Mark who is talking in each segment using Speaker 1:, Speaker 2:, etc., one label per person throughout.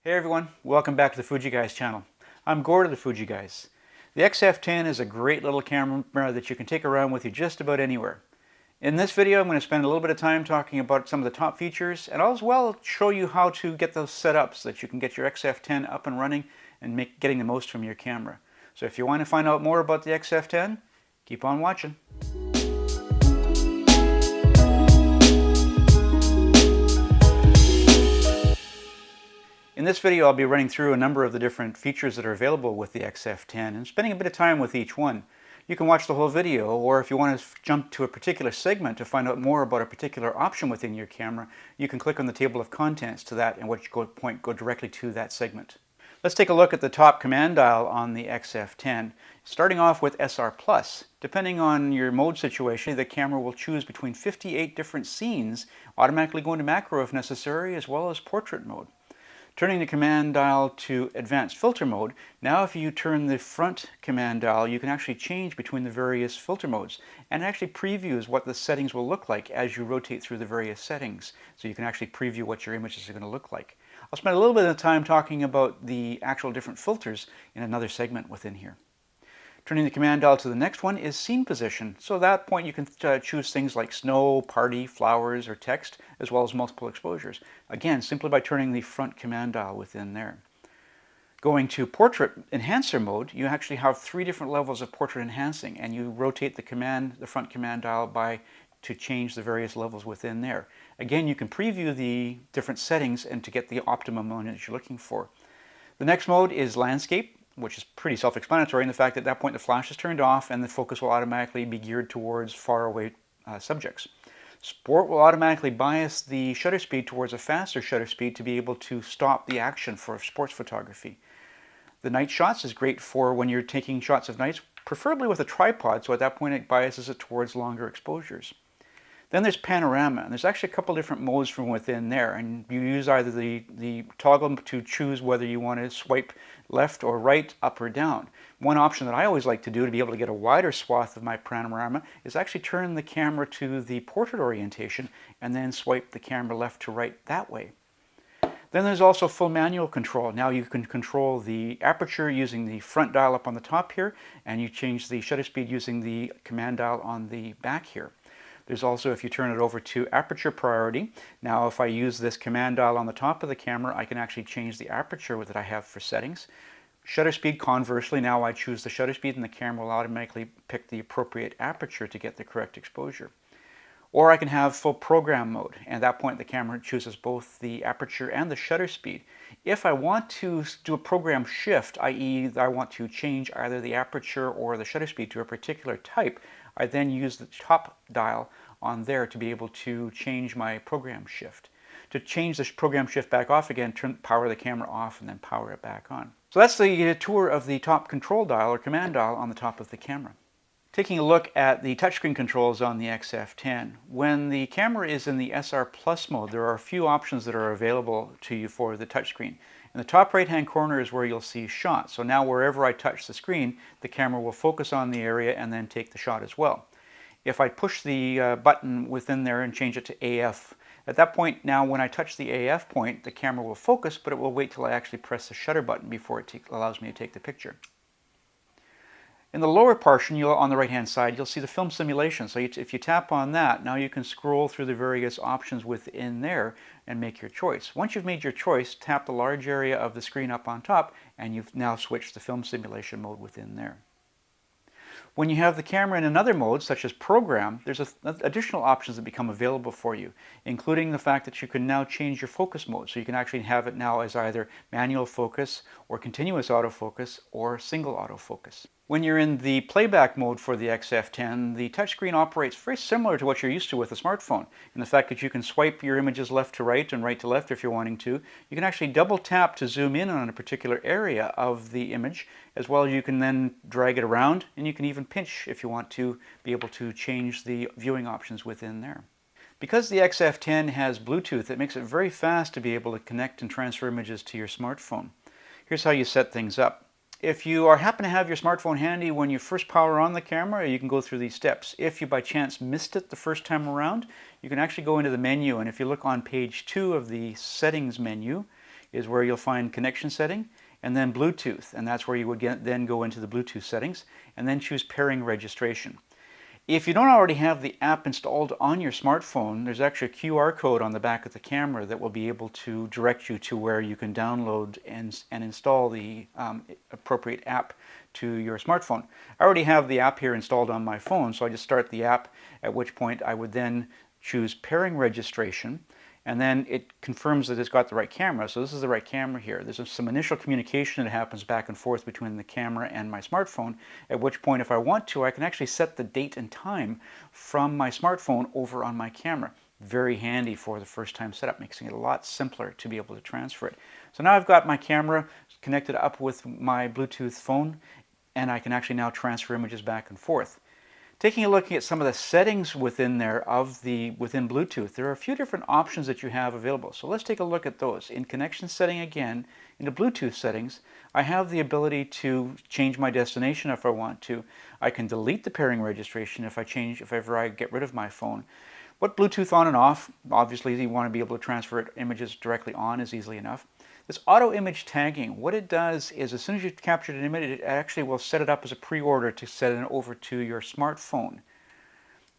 Speaker 1: Hey everyone, welcome back to the Fuji Guys channel. I'm Gord of the Fuji Guys. The XF10 is a great little camera that you can take around with you just about anywhere. In this video I'm going to spend a little bit of time talking about some of the top features and as well show you how to get those set up so that you can get your XF10 up and running and getting the most from your camera. So if you want to find out more about the XF10, keep on watching. In this video I'll be running through a number of the different features that are available with the XF10 and spending a bit of time with each one. You can watch the whole video, or if you want to jump to a particular segment to find out more about a particular option within your camera, you can click on the table of contents to that and go directly to that segment. Let's take a look at the top command dial on the XF10. Starting off with SR+. Depending on your mode situation, the camera will choose between 58 different scenes, automatically go into macro if necessary, as well as portrait mode. Turning the command dial to advanced filter mode, now if you turn the front command dial, you can actually change between the various filter modes and actually previews what the settings will look like as you rotate through the various settings. So you can actually preview what your images are going to look like. I'll spend a little bit of time talking about the actual different filters in another segment within here. Turning the command dial to the next one is scene position. So at that point you can choose things like snow, party, flowers, or text, as well as multiple exposures. Again, simply by turning the front command dial within there. Going to portrait enhancer mode, you actually have 3 different levels of portrait enhancing, and you rotate the front command dial to change the various levels within there. Again, you can preview the different settings and to get the optimum one that you're looking for. The next mode is landscape, which is pretty self-explanatory in the fact that at that point the flash is turned off and the focus will automatically be geared towards far away subjects. Sport will automatically bias the shutter speed towards a faster shutter speed to be able to stop the action for sports photography. The night shots is great for when you're taking shots of nights, preferably with a tripod, so at that point it biases it towards longer exposures. Then there's panorama, and there's actually a couple different modes from within there, and you use either the toggle to choose whether you want to swipe left or right, up or down. One option that I always like to do to be able to get a wider swath of my panorama is actually turn the camera to the portrait orientation and then swipe the camera left to right that way. Then there's also full manual control. Now you can control the aperture using the front dial up on the top here, and you change the shutter speed using the command dial on the back here. There's also, if you turn it over to aperture priority, now if I use this command dial on the top of the camera, I can actually change the aperture that I have for settings. Shutter speed, conversely, now I choose the shutter speed and the camera will automatically pick the appropriate aperture to get the correct exposure. Or I can have full program mode, and at that point the camera chooses both the aperture and the shutter speed. If I want to do a program shift, i.e. I want to change either the aperture or the shutter speed to a particular type, I then use the top dial on there to be able to change my program shift. To change this program shift back off again, power the camera off and then power it back on. So that's the tour of the top control dial or command dial on the top of the camera. Taking a look at the touchscreen controls on the XF10, when the camera is in the SR Plus mode, there are a few options that are available to you for the touchscreen. In the top right hand corner is where you'll see shot. So now wherever I touch the screen, the camera will focus on the area and then take the shot as well. If I push the button within there and change it to AF, at that point now when I touch the AF point, the camera will focus, but it will wait till I actually press the shutter button before it allows me to take the picture. In the lower portion, on the right hand side, you'll see the film simulation. So if you tap on that, now you can scroll through the various options within there and make your choice. Once you've made your choice, tap the large area of the screen up on top and you've now switched the film simulation mode within there. When you have the camera in another mode, such as program, there's additional options that become available for you, including the fact that you can now change your focus mode. So you can actually have it now as either manual focus or continuous autofocus or single autofocus. When you're in the playback mode for the XF10, the touchscreen operates very similar to what you're used to with a smartphone, in the fact that you can swipe your images left to right and right to left if you're wanting to. You can actually double tap to zoom in on a particular area of the image, as well as you can then drag it around, and you can even pinch if you want to be able to change the viewing options within there. Because the XF10 has Bluetooth, it makes it very fast to be able to connect and transfer images to your smartphone. Here's how you set things up. If you happen to have your smartphone handy when you first power on the camera, you can go through these steps. If you by chance missed it the first time around, you can actually go into the menu, and if you look on page 2 of the settings menu, is where you'll find connection setting and then Bluetooth, and that's where you would then go into the Bluetooth settings and then choose pairing registration. If you don't already have the app installed on your smartphone, there's actually a QR code on the back of the camera that will be able to direct you to where you can download and install the appropriate app to your smartphone. I already have the app here installed on my phone, so I just start the app, at which point I would then choose pairing registration, and then it confirms that it's got the right camera. So this is the right camera here. There's some initial communication that happens back and forth between the camera and my smartphone, at which point if I want to, I can actually set the date and time from my smartphone over on my camera. Very handy for the first time setup, making it a lot simpler to be able to transfer it. So now I've got my camera connected up with my Bluetooth phone, and I can actually now transfer images back and forth. Taking a look at some of the settings within there within Bluetooth, there are a few different options that you have available. So let's take a look at those. In connection setting again, in the Bluetooth settings, I have the ability to change my destination if I want to. I can delete the pairing registration if ever I get rid of my phone. What Bluetooth on and off, obviously you want to be able to transfer images directly on as easily enough. This auto image tagging, what it does is as soon as you've captured an image, it actually will set it up as a pre-order to set it over to your smartphone.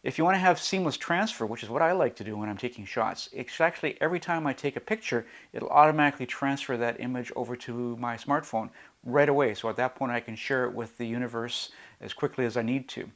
Speaker 1: If you want to have seamless transfer, which is what I like to do when I'm taking shots, it's actually every time I take a picture, it'll automatically transfer that image over to my smartphone right away. So at that point I can share it with the universe as quickly as I need to.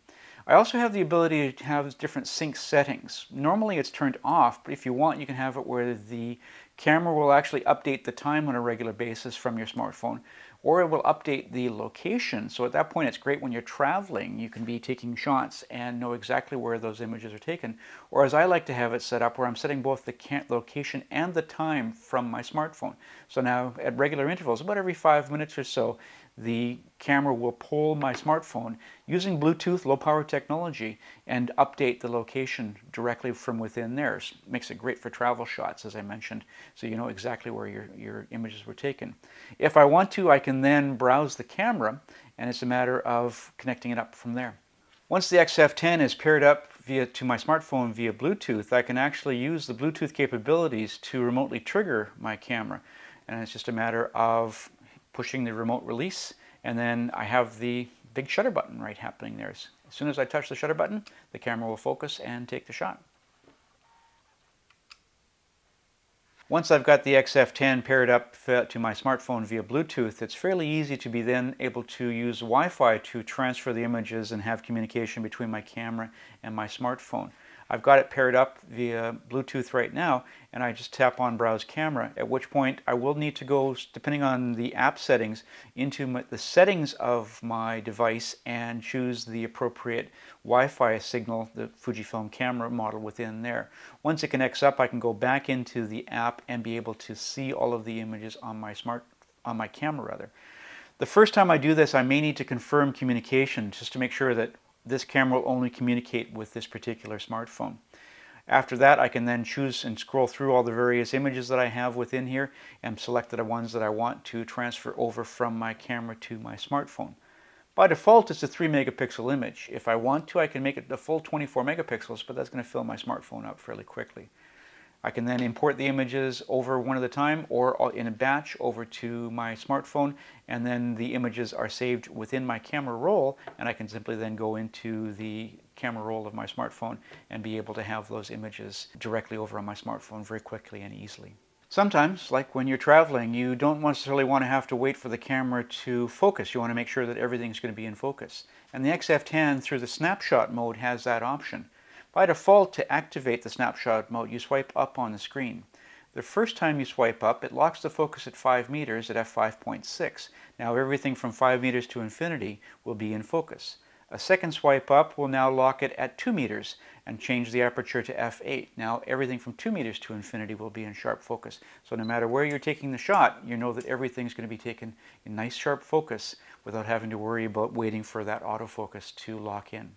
Speaker 1: I also have the ability to have different sync settings. Normally it's turned off, but if you want, you can have it where the camera will actually update the time on a regular basis from your smartphone, or it will update the location. So at that point it's great when you're traveling. You can be taking shots and know exactly where those images are taken. Or as I like to have it set up, where I'm setting both the location and the time from my smartphone. So now at regular intervals, about every 5 minutes or so, the camera will pull my smartphone using Bluetooth low power technology and update the location directly from within there. Makes it great for travel shots, as I mentioned, so you know exactly where your images were taken. If I want to, I can then browse the camera, and it's a matter of connecting it up from there. Once the XF10 is paired up to my smartphone via Bluetooth, I can actually use the Bluetooth capabilities to remotely trigger my camera, and it's just a matter of pushing the remote release, and then I have the big shutter button right happening there. As soon as I touch the shutter button, the camera will focus and take the shot. Once I've got the XF10 paired up to my smartphone via Bluetooth, it's fairly easy to be then able to use Wi-Fi to transfer the images and have communication between my camera and my smartphone. I've got it paired up via Bluetooth right now, and I just tap on Browse Camera, at which point I will need to go, depending on the app settings, into the settings of my device and choose the appropriate Wi-Fi signal, the Fujifilm camera model within there. Once it connects up, I can go back into the app and be able to see all of the images on my camera. The first time I do this, I may need to confirm communication just to make sure that this camera will only communicate with this particular smartphone. After that, I can then choose and scroll through all the various images that I have within here and select the ones that I want to transfer over from my camera to my smartphone. By default, it's a 3 megapixel image. If I want to, I can make it the full 24 megapixels, but that's going to fill my smartphone up fairly quickly. I can then import the images over one at a time or in a batch over to my smartphone, and then the images are saved within my camera roll, and I can simply then go into the camera roll of my smartphone and be able to have those images directly over on my smartphone very quickly and easily. Sometimes, like when you're traveling, you don't necessarily want to have to wait for the camera to focus. You want to make sure that everything's going to be in focus. And the XF10 through the Snapshot Mode has that option. By default, to activate the Snapshot Mode, you swipe up on the screen. The first time you swipe up, it locks the focus at 5 meters at f5.6. Now everything from 5 meters to infinity will be in focus. A second swipe up will now lock it at 2 meters and change the aperture to f8. Now everything from 2 meters to infinity will be in sharp focus. So no matter where you're taking the shot, you know that everything's going to be taken in nice sharp focus without having to worry about waiting for that autofocus to lock in.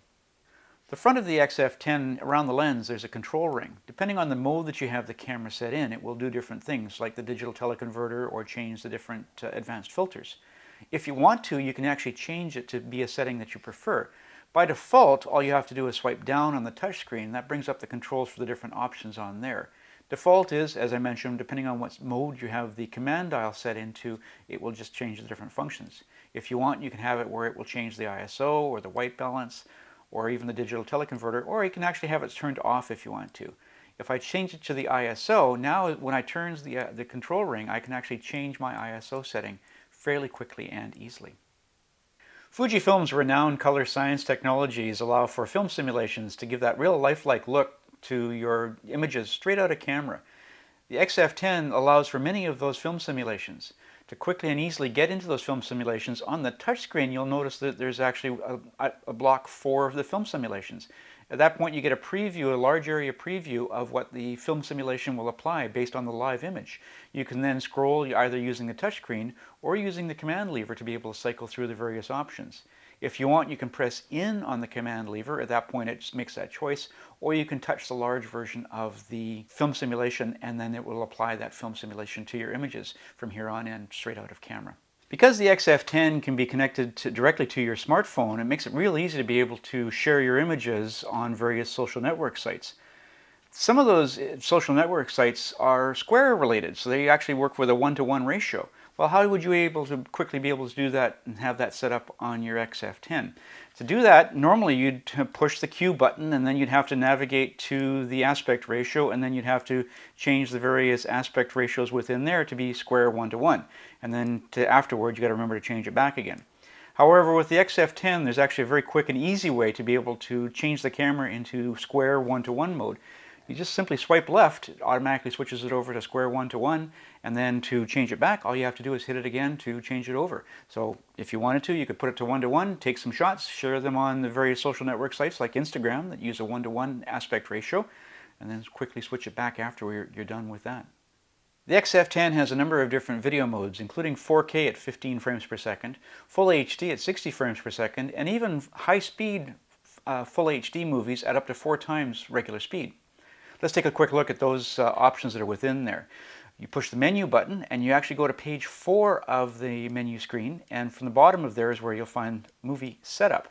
Speaker 1: The front of the XF10, around the lens, there's a control ring. Depending on the mode that you have the camera set in, it will do different things, like the digital teleconverter or change the different advanced filters. If you want to, you can actually change it to be a setting that you prefer. By default, all you have to do is swipe down on the touchscreen. That brings up the controls for the different options on there. Default is, as I mentioned, depending on what mode you have the command dial set into, it will just change the different functions. If you want, you can have it where it will change the ISO or the white balance or even the digital teleconverter, or you can actually have it turned off if you want to. If I change it to the ISO, now when I turn the control ring, I can actually change my ISO setting fairly quickly and easily. Fujifilm's renowned color science technologies allow for film simulations to give that real lifelike look to your images straight out of camera. The XF10 allows for many of those film simulations. To quickly and easily get into those film simulations, on the touchscreen you'll notice that there's actually a block 4 of the film simulations. At that point you get a preview, a large area preview of what the film simulation will apply based on the live image. You can then scroll either using the touchscreen or using the command lever to be able to cycle through the various options. If you want, you can press in on the command lever. At that point it just makes that choice, or you can touch the large version of the film simulation and then it will apply that film simulation to your images from here on in, straight out of camera. Because the XF10 can be connected directly to your smartphone, it makes it real easy to be able to share your images on various social network sites. Some of those social network sites are Square related, so they actually work with a 1-to-1 ratio. Well, how would you quickly be able to do that and have that set up on your XF10? To do that, normally you'd push the Q button and then you'd have to navigate to the aspect ratio, and then you'd have to change the various aspect ratios within there to be Square 1-to-1. And then afterwards you got to remember to change it back again. However, with the XF10 there's actually a very quick and easy way to be able to change the camera into Square 1-to-1 mode. You just simply swipe left, it automatically switches it over to Square 1-to-1, and then to change it back, all you have to do is hit it again to change it over. So if you wanted to, you could put it to 1-to-1, take some shots, share them on the various social network sites like Instagram that use a 1-to-1 aspect ratio, and then quickly switch it back after you're done with that. The XF10 has a number of different video modes, including 4K at 15 frames per second, Full HD at 60 frames per second, and even high-speed Full HD movies at up to 4 times regular speed. Let's take a quick look at those options that are within there. You push the menu button and you actually go to page 4 of the menu screen, and from the bottom of there is where you'll find movie setup.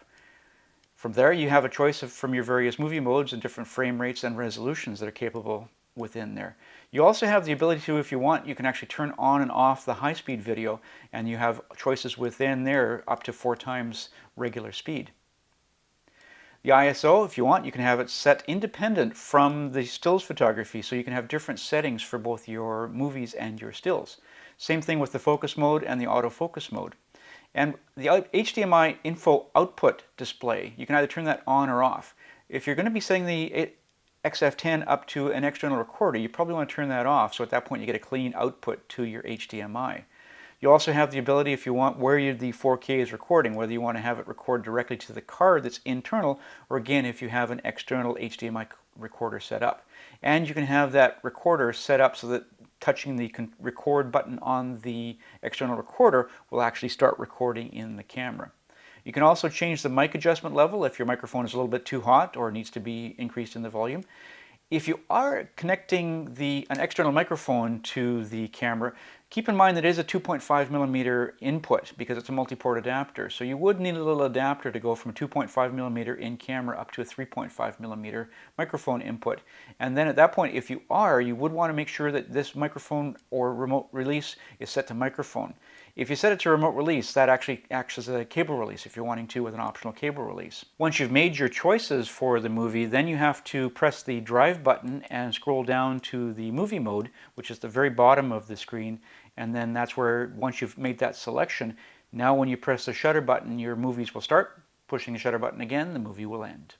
Speaker 1: From there you have a choice from your various movie modes and different frame rates and resolutions that are capable within there. You also have the ability to, if you want, you can actually turn on and off the high-speed video, and you have choices within there up to 4 times regular speed. The ISO, if you want, you can have it set independent from the stills photography, so you can have different settings for both your movies and your stills. Same thing with the focus mode and the autofocus mode. And the HDMI info output display, you can either turn that on or off. If you're going to be setting the XF10 up to an external recorder, you probably want to turn that off, so at that point you get a clean output to your HDMI. You also have the ability, if you want, where the 4K is recording, whether you want to have it record directly to the card that's internal, or again, if you have an external HDMI recorder set up. And you can have that recorder set up so that touching the record button on the external recorder will actually start recording in the camera. You can also change the mic adjustment level if your microphone is a little bit too hot or needs to be increased in the volume. If you are connecting an external microphone to the camera, keep in mind that it is a 2.5mm input because it's a multi-port adapter. So you would need a little adapter to go from a 2.5mm in camera up to a 3.5mm microphone input. And then at that point, if you would want to make sure that this microphone or remote release is set to microphone. If you set it to remote release, that actually acts as a cable release if you're wanting to with an optional cable release. Once you've made your choices for the movie, then you have to press the drive button and scroll down to the movie mode, which is the very bottom of the screen, and then that's where, once you've made that selection, now when you press the shutter button, your movies will start. Pushing the shutter button again, the movie will end.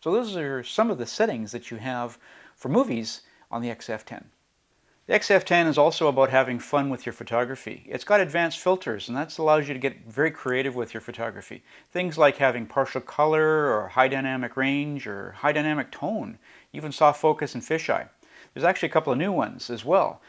Speaker 1: So those are some of the settings that you have for movies on the XF10. The XF10 is also about having fun with your photography. It's got advanced filters, and that allows you to get very creative with your photography. Things like having partial color, or high dynamic range, or high dynamic tone, even soft focus and fisheye. There's actually a couple of new ones as well.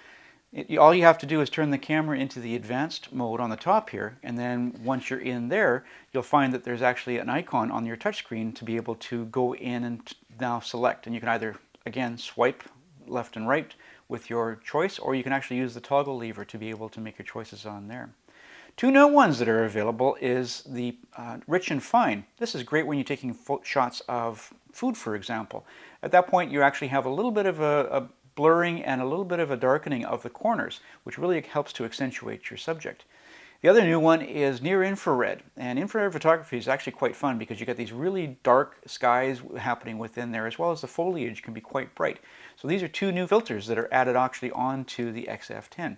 Speaker 1: All you have to do is turn the camera into the advanced mode on the top here, and then once you're in there, you'll find that there's actually an icon on your touchscreen to be able to go in and now select. And you can either, again, swipe left and right with your choice, or you can actually use the toggle lever to be able to make your choices on there. Two new ones that are available is the rich and fine. This is great when you're taking shots of food, for example. At that point, you actually have a little bit of a blurring and a little bit of a darkening of the corners, which really helps to accentuate your subject. The other new one is near infrared, and infrared photography is actually quite fun because you get these really dark skies happening within there, as well as the foliage can be quite bright. So these are two new filters that are added actually onto the XF10.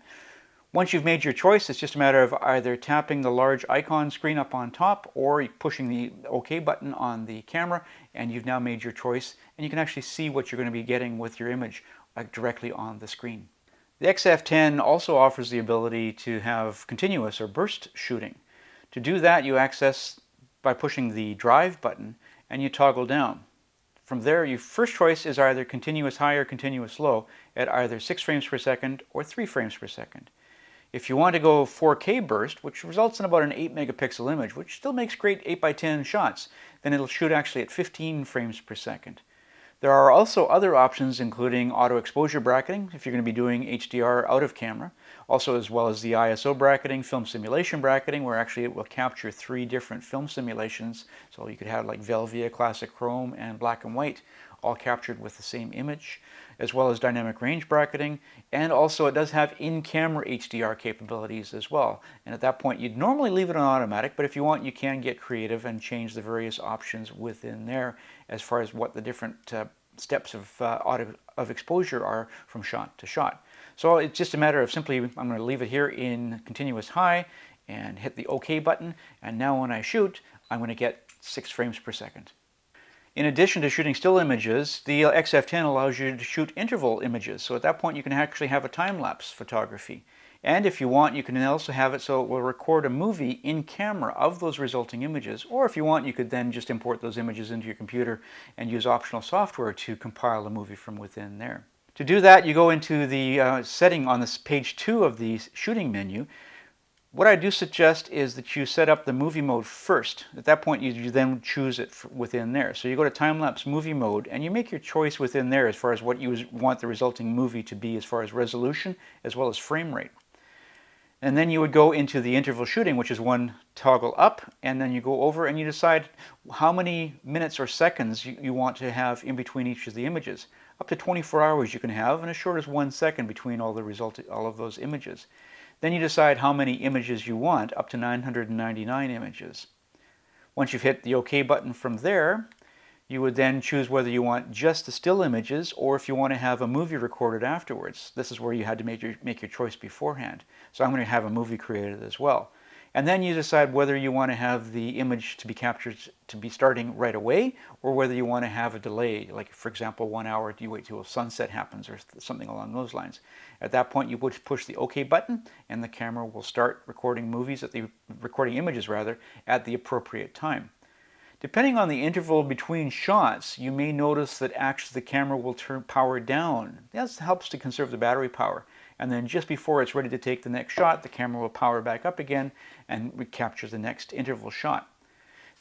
Speaker 1: Once you've made your choice, it's just a matter of either tapping the large icon screen up on top or pushing the OK button on the camera, and you've now made your choice, and you can actually see what you're going to be getting with your image directly on the screen. The XF10 also offers the ability to have continuous or burst shooting. To do that, you access by pushing the drive button and you toggle down. From there, your first choice is either continuous high or continuous low at either 6 frames per second or 3 frames per second. If you want to go 4K burst, which results in about an 8 megapixel image, which still makes great 8x10 shots, then it'll shoot actually at 15 frames per second. There are also other options, including auto exposure bracketing if you're going to be doing HDR out of camera, also as well as the ISO bracketing, film simulation bracketing, where actually it will capture 3 different film simulations. So you could have like Velvia, classic chrome, and black and white, all captured with the same image, as well as dynamic range bracketing, and also it does have in-camera HDR capabilities as well. And at that point, you'd normally leave it on automatic, but if you want, you can get creative and change the various options within there as far as what the different steps of exposure are from shot to shot. So it's just a matter of simply, I'm going to leave it here in continuous high and hit the OK button, and now when I shoot, I'm going to get 6 frames per second. In addition to shooting still images, the XF10 allows you to shoot interval images. So at that point, you can actually have a time-lapse photography. And if you want, you can also have it so it will record a movie in camera of those resulting images. Or if you want, you could then just import those images into your computer and use optional software to compile a movie from within there. To do that, you go into the setting on this page 2 of the shooting menu. What I do suggest is that you set up the movie mode first. At that point, you then choose it within there. So you go to time-lapse movie mode, and you make your choice within there as far as what you want the resulting movie to be as far as resolution as well as frame rate. And then you would go into the interval shooting, which is one toggle up, and then you go over and you decide how many minutes or seconds you want to have in between each of the images. Up to 24 hours you can have, and as short as 1 second between all of those images. Then you decide how many images you want, up to 999 images. Once you've hit the OK button from there, you would then choose whether you want just the still images or if you want to have a movie recorded afterwards. This is where you had to make your choice beforehand. So I'm going to have a movie created as well. And then you decide whether you want to have the image to be captured to be starting right away or whether you want to have a delay, like for example 1 hour, you wait till sunset happens or something along those lines. At that point you would push the OK button and the camera will start recording images at the appropriate time. Depending on the interval between shots, you may notice that actually the camera will turn power down. That helps to conserve the battery power. And then just before it's ready to take the next shot, the camera will power back up again and recapture the next interval shot.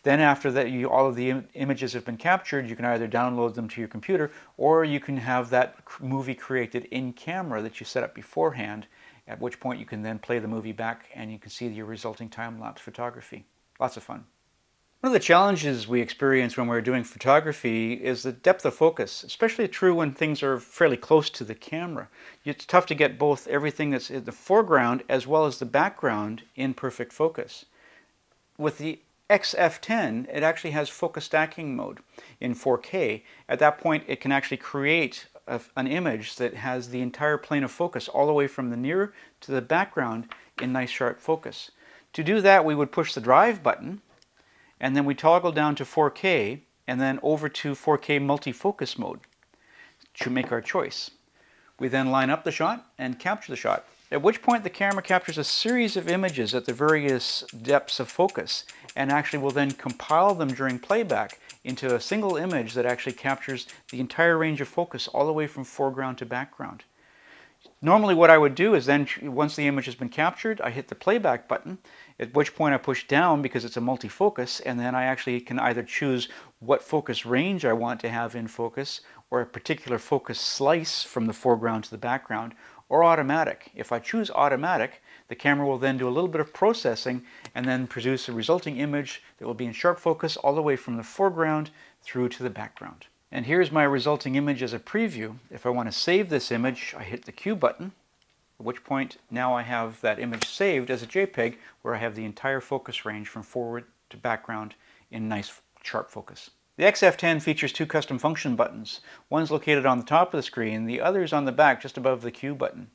Speaker 1: Then after that, all of the images have been captured, you can either download them to your computer or you can have that movie created in camera that you set up beforehand, at which point you can then play the movie back and you can see your resulting time-lapse photography. Lots of fun. One of the challenges we experience when we're doing photography is the depth of focus, especially true when things are fairly close to the camera. It's tough to get both everything that's in the foreground as well as the background in perfect focus. With the XF10, it actually has focus stacking mode in 4K. At that point, it can actually create an image that has the entire plane of focus all the way from the near to the background in nice sharp focus. To do that, we would push the drive button, and then we toggle down to 4K and then over to 4K multi-focus mode to make our choice. We then line up the shot and capture the shot, at which point the camera captures a series of images at the various depths of focus and actually will then compile them during playback into a single image that actually captures the entire range of focus all the way from foreground to background. Normally what I would do is then, once the image has been captured, I hit the playback button, at which point I push down because it's a multi-focus, and then I actually can either choose what focus range I want to have in focus, or a particular focus slice from the foreground to the background, or automatic. If I choose automatic, the camera will then do a little bit of processing and then produce a resulting image that will be in sharp focus all the way from the foreground through to the background. And here's my resulting image as a preview. If I want to save this image, I hit the Q button, at which point now I have that image saved as a JPEG where I have the entire focus range from forward to background in nice sharp focus. The XF10 features two custom function buttons. One's located on the top of the screen, the other is on the back just above the Q button.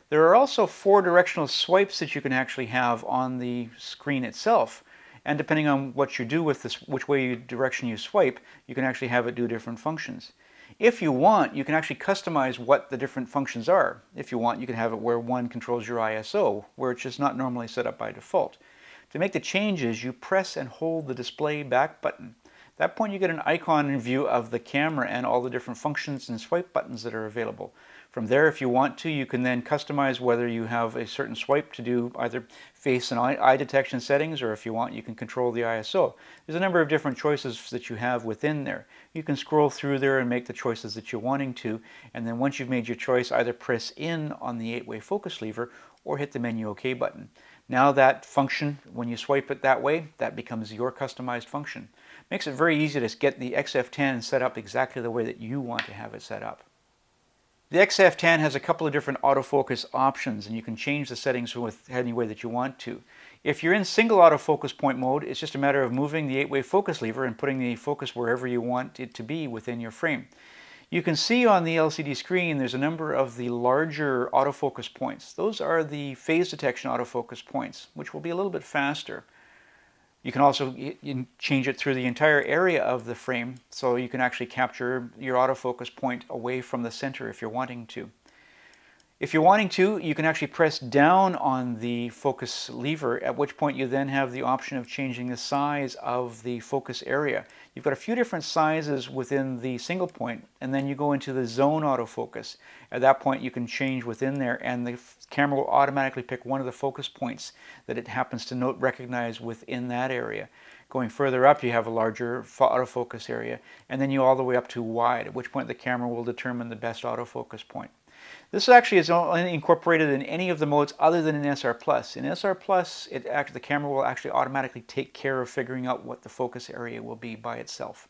Speaker 1: There are also 4 directional swipes that you can actually have on the screen itself. And depending on what you do with this, which direction you swipe, you can actually have it do different functions. If you want, you can actually customize what the different functions are. If you want, you can have it where one controls your ISO, where it's just not normally set up by default. To make the changes, you press and hold the display back button. At that point, you get an icon view of the camera and all the different functions and swipe buttons that are available. From there, if you want to, you can then customize whether you have a certain swipe to do either face and eye detection settings, or if you want, you can control the ISO. There's a number of different choices that you have within there. You can scroll through there and make the choices that you're wanting to, and then once you've made your choice, either press in on the 8-way focus lever or hit the menu OK button. Now that function, when you swipe it that way, that becomes your customized function. Makes it very easy to get the XF10 set up exactly the way that you want to have it set up. The XF10 has a couple of different autofocus options, and you can change the settings with any way that you want to. If you're in single autofocus point mode, it's just a matter of moving the 8-way focus lever and putting the focus wherever you want it to be within your frame. You can see on the LCD screen there's a number of the larger autofocus points. Those are the phase detection autofocus points, which will be a little bit faster. You can also change it through the entire area of the frame, so you can actually capture your autofocus point away from the center if you're wanting to. If you're wanting to, you can actually press down on the focus lever, at which point you then have the option of changing the size of the focus area. You've got a few different sizes within the single point, and then you go into the zone autofocus. At that point you can change within there, and the camera will automatically pick one of the focus points that it happens to recognize within that area. Going further up, you have a larger autofocus area, and then you all the way up to wide, at which point the camera will determine the best autofocus point. This actually is only incorporated in any of the modes other than in SR+. In SR+, the camera will actually automatically take care of figuring out what the focus area will be by itself.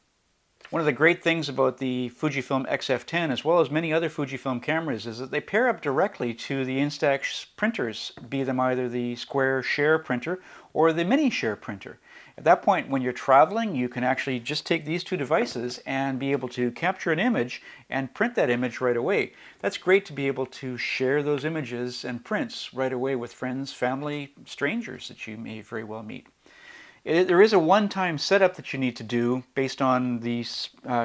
Speaker 1: One of the great things about the Fujifilm XF10, as well as many other Fujifilm cameras, is that they pair up directly to the Instax printers, be them either the square share printer or the mini share printer. At that point, when you're traveling, you can actually just take these two devices and be able to capture an image and print that image right away. That's great to be able to share those images and prints right away with friends, family, strangers that you may very well meet. There is a one-time setup that you need to do based on the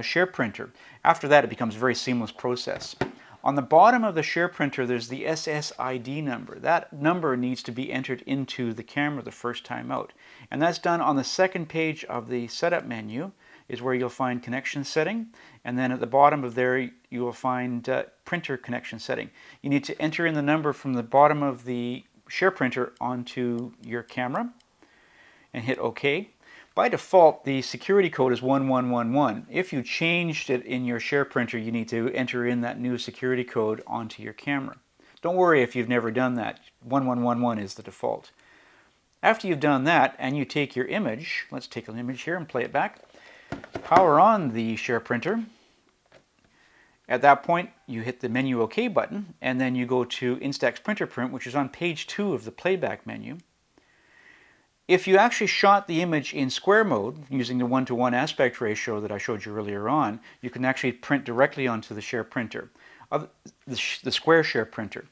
Speaker 1: share printer. After that, it becomes a very seamless process. On the bottom of the share printer, there's the SSID number. That number needs to be entered into the camera the first time out. And that's done on the second page of the setup menu, is where you'll find connection setting. And then at the bottom of there, you will find printer connection setting. You need to enter in the number from the bottom of the share printer onto your camera and hit OK. By default, the security code is 1111. If you changed it in your share printer, you need to enter in that new security code onto your camera. Don't worry if you've never done that. 1111 is the default. After you've done that and you take your image, let's take an image here and play it back. Power on the share printer. At that point, you hit the menu OK button, and then you go to Instax Printer Print, which is on page 2 of the Playback menu. If you actually shot the image in square mode, using the 1:1 aspect ratio that I showed you earlier on, you can actually print directly onto the share printer, the square share printer.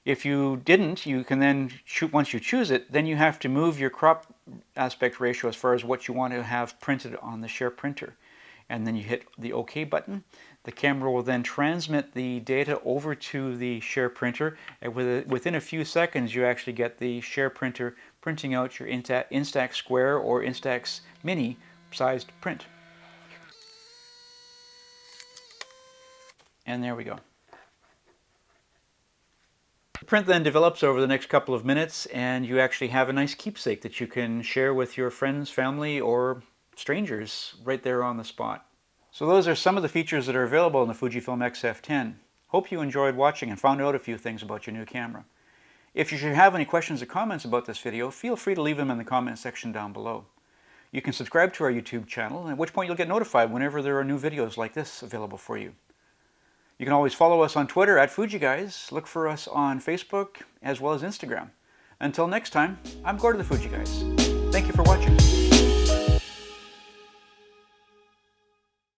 Speaker 1: If you didn't, you can then, once you choose it, then you have to move your crop aspect ratio as far as what you want to have printed on the share printer. And then you hit the OK button. The camera will then transmit the data over to the share printer, and within a few seconds you actually get the share printer printing out your Instax Square or Instax Mini sized print. And there we go. The print then develops over the next couple of minutes, and you actually have a nice keepsake that you can share with your friends, family, or strangers right there on the spot. So those are some of the features that are available in the Fujifilm XF10. Hope you enjoyed watching and found out a few things about your new camera. If you should have any questions or comments about this video, feel free to leave them in the comment section down below. You can subscribe to our YouTube channel, at which point you'll get notified whenever there are new videos like this available for you. You can always follow us on Twitter at Fuji Guys. Look for us on Facebook as well as Instagram. Until next time, I'm Gord of the Fuji Guys. Thank you for watching.